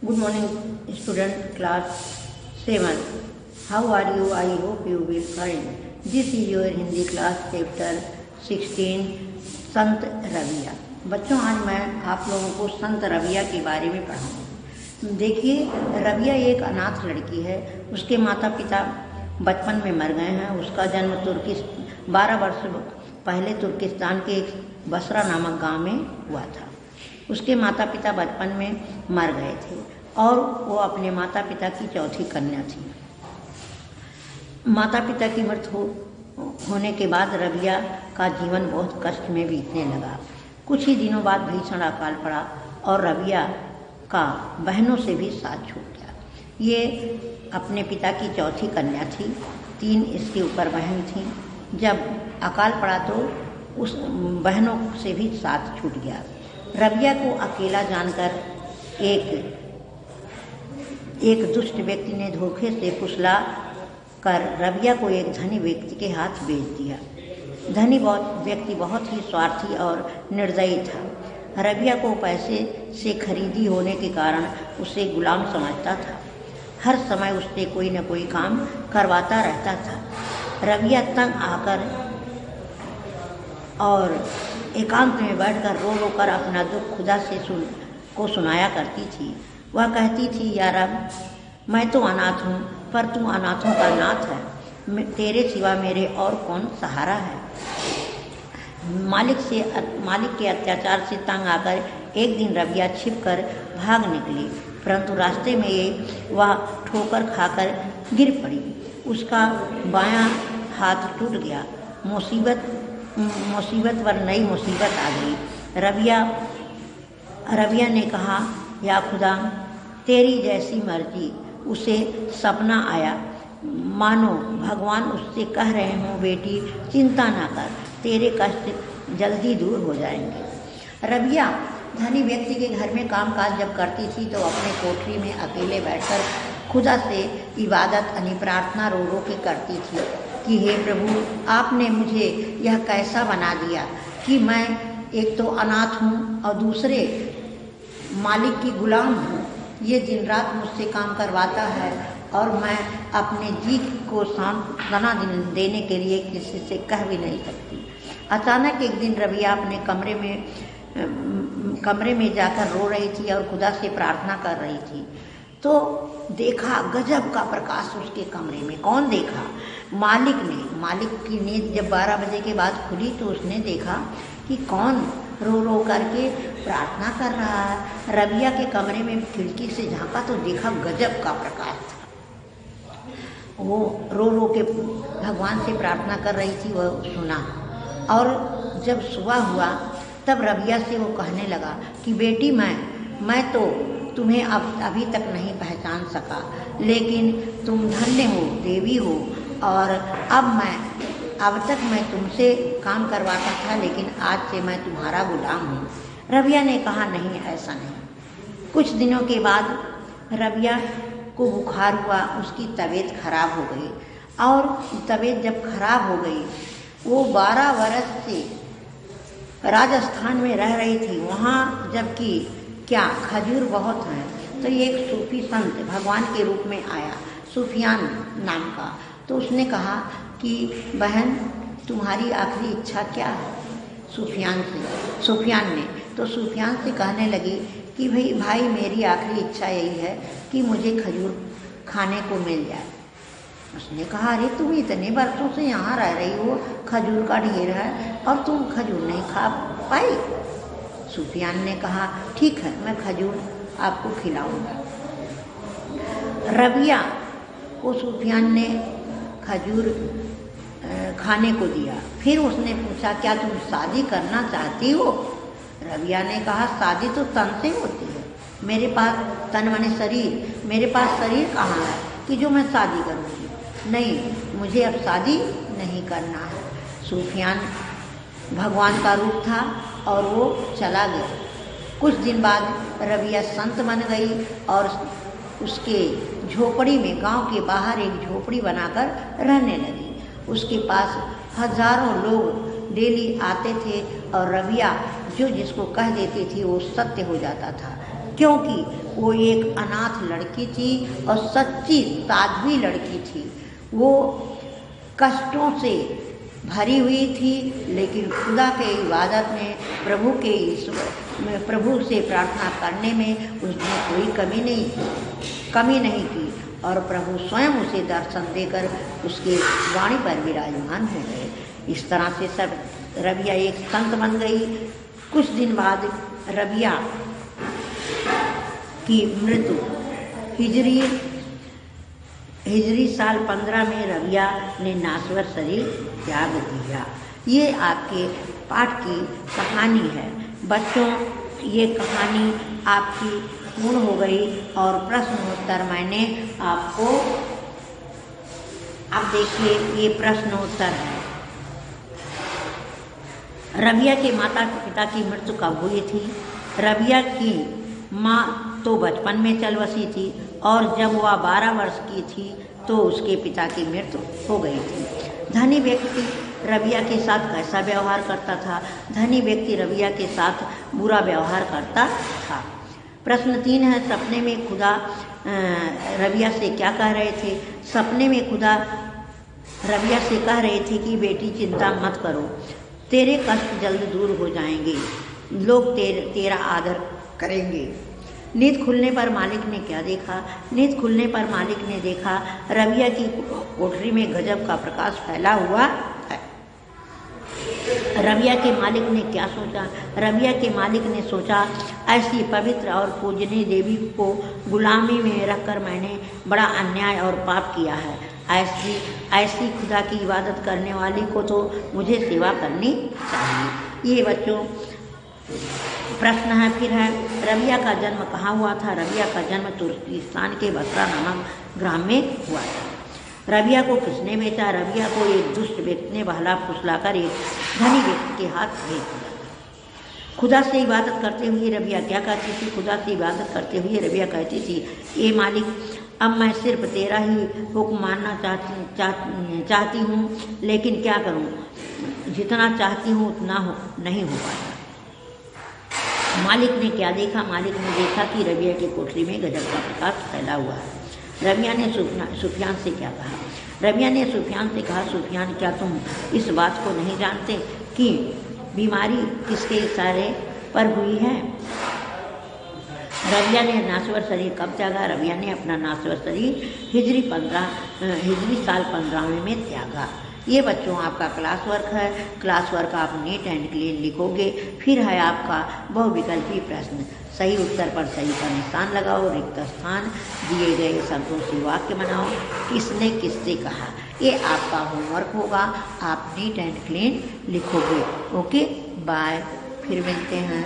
Good morning, student, class 7. How are you? I hope you will fine. This is your Hindi class chapter 16, संत रविया। बच्चों, आज मैं आप लोगों को संत रविया के बारे में पढ़ाऊंगी। देखिए, रविया एक अनाथ लड़की है। उसके माता पिता बचपन में मर गए हैं। उसका जन्म 12 वर्ष पहले तुर्किस्तान के एक बसरा नामक गांव में हुआ था। उसके माता पिता बचपन में मर गए थे और वो अपने माता पिता की चौथी कन्या थी। माता पिता की मृत्यु होने के बाद रविया का जीवन बहुत कष्ट में बीतने लगा। कुछ ही दिनों बाद भीषण अकाल पड़ा और रविया का बहनों से भी साथ छूट गया। ये अपने पिता की चौथी कन्या थी। 3 इसके ऊपर बहन थीं। जब अकाल पड़ा तो उस बहनों से भी साथ छूट गया। रविया को अकेला जानकर एक दुष्ट व्यक्ति ने धोखे से फुसला कर रविया को एक धनी व्यक्ति के हाथ बेच दिया। धनी व्यक्ति बहुत ही स्वार्थी और निर्दयी था। रविया को पैसे से खरीदी होने के कारण उसे गुलाम समझता था। हर समय उससे कोई न कोई काम करवाता रहता था। रविया तंग आकर और एकांत में बैठकर रो रो कर अपना दुख खुदा से सुनाया करती थी। वह कहती थी, या रब, मैं तो अनाथ हूँ, पर तू अनाथों का नाथ है। तेरे सिवा मेरे और कौन सहारा है। मालिक के अत्याचार से तंग आकर एक दिन रविया छिपकर भाग निकली, परंतु रास्ते में वह ठोकर खाकर गिर पड़ी। उसका बायां हाथ टूट गया। मुसीबत पर नई मुसीबत आ गई। रविया ने कहा, या खुदा, तेरी जैसी मर्जी। उसे सपना आया, मानो भगवान उससे कह रहे हों, बेटी चिंता ना कर, तेरे कष्ट जल्दी दूर हो जाएंगे। रविया धनी व्यक्ति के घर में कामकाज जब करती थी तो अपने कोठरी में अकेले बैठकर खुदा से इबादत यानी प्रार्थना रो रो के करती थी कि हे प्रभु, आपने मुझे यह कैसा बना दिया कि मैं एक तो अनाथ हूँ और दूसरे मालिक की गुलाम हूँ। ये दिन रात मुझसे काम करवाता है और मैं अपने जी को सांत्वना देने के लिए किसी से कह भी नहीं सकती। अचानक एक दिन रविया अपने कमरे में जाकर रो रही थी और खुदा से प्रार्थना कर रही थी तो देखा गजब का प्रकाश उसके कमरे में। कौन देखा? मालिक ने। मालिक की नींद जब 12 बजे के बाद खुली तो उसने देखा कि कौन रो रो करके प्रार्थना कर रहा है। रविया के कमरे में खिड़की से झांका तो देखा गजब का प्रकाश था। वो रो रो के भगवान से प्रार्थना कर रही थी, वह सुना। और जब सुबह हुआ तब रविया से वो कहने लगा कि बेटी, मैं तो तुम्हें अभी तक नहीं पहचान सका, लेकिन तुम धन्य हो, देवी हो। और अब तक मैं तुमसे काम करवाता था, लेकिन आज से मैं तुम्हारा गुलाम हूँ। रविया ने कहा, नहीं, ऐसा नहीं। कुछ दिनों के बाद रविया को बुखार हुआ। उसकी तबीयत खराब हो गई और तबीयत जब खराब हो गई, वो 12 वर्ष से राजस्थान में रह रही थी। वहाँ जबकि क्या खजूर बहुत हैं, तो एक सूफी संत भगवान के रूप में आया, सूफियान नाम का। तो उसने कहा कि बहन, तुम्हारी आखिरी इच्छा क्या है? सूफियान ने तो सूफियान से कहने लगी कि भाई मेरी आखिरी इच्छा यही है कि मुझे खजूर खाने को मिल जाए। उसने कहा, अरे तुम इतने वर्षों से यहाँ रह रही हो, खजूर का ढेर है और तुम खजूर नहीं खा पाई। सूफियान ने कहा, ठीक है, मैं खजूर आपको खिलाऊंगा। रविया को सूफियान ने खजूर खाने को दिया। फिर उसने पूछा, क्या तुम शादी करना चाहती हो? रविया ने कहा, शादी तो तन से होती है। मेरे पास तन माने शरीर, मेरे पास शरीर कहाँ है कि जो मैं शादी करूँगी? नहीं, मुझे अब शादी नहीं करना है। सूफियान भगवान का रूप था और वो चला गया। कुछ दिन बाद रविया संत बन गई और उसके झोपड़ी में, गांव के बाहर एक झोपड़ी बनाकर रहने लगी। उसके पास हजारों लोग डेली आते थे और रविया जो जिसको कह देती थी वो सत्य हो जाता था। क्योंकि वो एक अनाथ लड़की थी और सच्ची साध्वी लड़की थी। वो कष्टों से भरी हुई थी, लेकिन खुदा के इबादत में, प्रभु से प्रार्थना करने में उसने कोई कमी नहीं की और प्रभु स्वयं उसे दर्शन देकर उसके वाणी पर विराजमान हो गए। इस तरह से सब रबिया एक संत बन गई। कुछ दिन बाद रबिया की मृत्यु हिजरी साल 15 में रबिया ने नाश्वर शरीर त्याग दिया। ये आपके पाठ की कहानी है। बच्चों, ये कहानी आपकी पूर्ण हो गई और प्रश्नोत्तर मैंने आपको, अब देखिए ये प्रश्नोत्तर है। रबिया के माता पिता की मृत्यु कब हुई थी? रबिया की माँ तो बचपन में चल बसी थी और जब वह 12 वर्ष की थी तो उसके पिता की मृत्यु हो गई थी। धनी व्यक्ति रबिया के साथ कैसा व्यवहार करता था? धनी व्यक्ति रबिया के साथ बुरा व्यवहार करता था। प्रश्न 3 है, सपने में खुदा रबिया से क्या कह रहे थे? सपने में खुदा रबिया से कह रहे थे कि बेटी चिंता मत करो, तेरे कष्ट जल्द दूर हो जाएंगे, लोग तेरा आदर करेंगे। नींद खुलने पर मालिक ने क्या देखा? नींद खुलने पर मालिक ने देखा रबिया की कोठरी में गजब का प्रकाश फैला हुआ है। रबिया के मालिक ने क्या सोचा? रबिया के मालिक ने सोचा, ऐसी पवित्र और पूजनीय देवी को गुलामी में रखकर मैंने बड़ा अन्याय और पाप किया है। ऐसी खुदा की इबादत करने वाली को तो मुझे सेवा करनी चाहिए। ये बच्चों प्रश्न है। फिर है, रबिया का जन्म कहाँ हुआ था? रबिया का जन्म तुर्किस्तान के बसरा नामक ग्राम में हुआ था। रबिया को किसने बेचा? रबिया को एक दुष्ट व्यक्ति ने बहला फुसलाकर एक धनी व्यक्ति के हाथ भेज दिया। खुदा से इबादत करते हुए रबिया क्या कहती थी? खुदा से इबादत करते हुए रबिया कहती थी, ए मालिक, अब मैं सिर्फ तेरा ही हुक्म मानना चाहती हूँ, लेकिन क्या करूँ, जितना चाहती हूँ उतना नहीं हो पाता। मालिक ने क्या देखा? मालिक ने देखा कि रबिया की कोठरी में गजब का प्रकाश फैला हुआ है। रबिया ने सुफियान से क्या कहा? रबिया ने सुफियान से कहा, सुफियान, क्या तुम इस बात को नहीं जानते कि बीमारी किसके इशारे पर हुई है? रबिया ने नाश्वर शरीर कब त्यागा? रबिया ने अपना नाश्वर शरीर हिजरी साल 15वें में त्यागा। ये बच्चों आपका क्लास वर्क है। क्लास वर्क आप नीट एंड क्लीन लिखोगे। फिर है आपका बहुविकल्पी प्रश्न। सही उत्तर पर सही का निशान लगाओ, रिक्त स्थान दिए गए शब्दों से वाक्य बनाओ। किसने किससे कहा? ये आपका होमवर्क होगा। आप नीट एंड क्लीन लिखोगे। ओके, बाय, फिर मिलते हैं।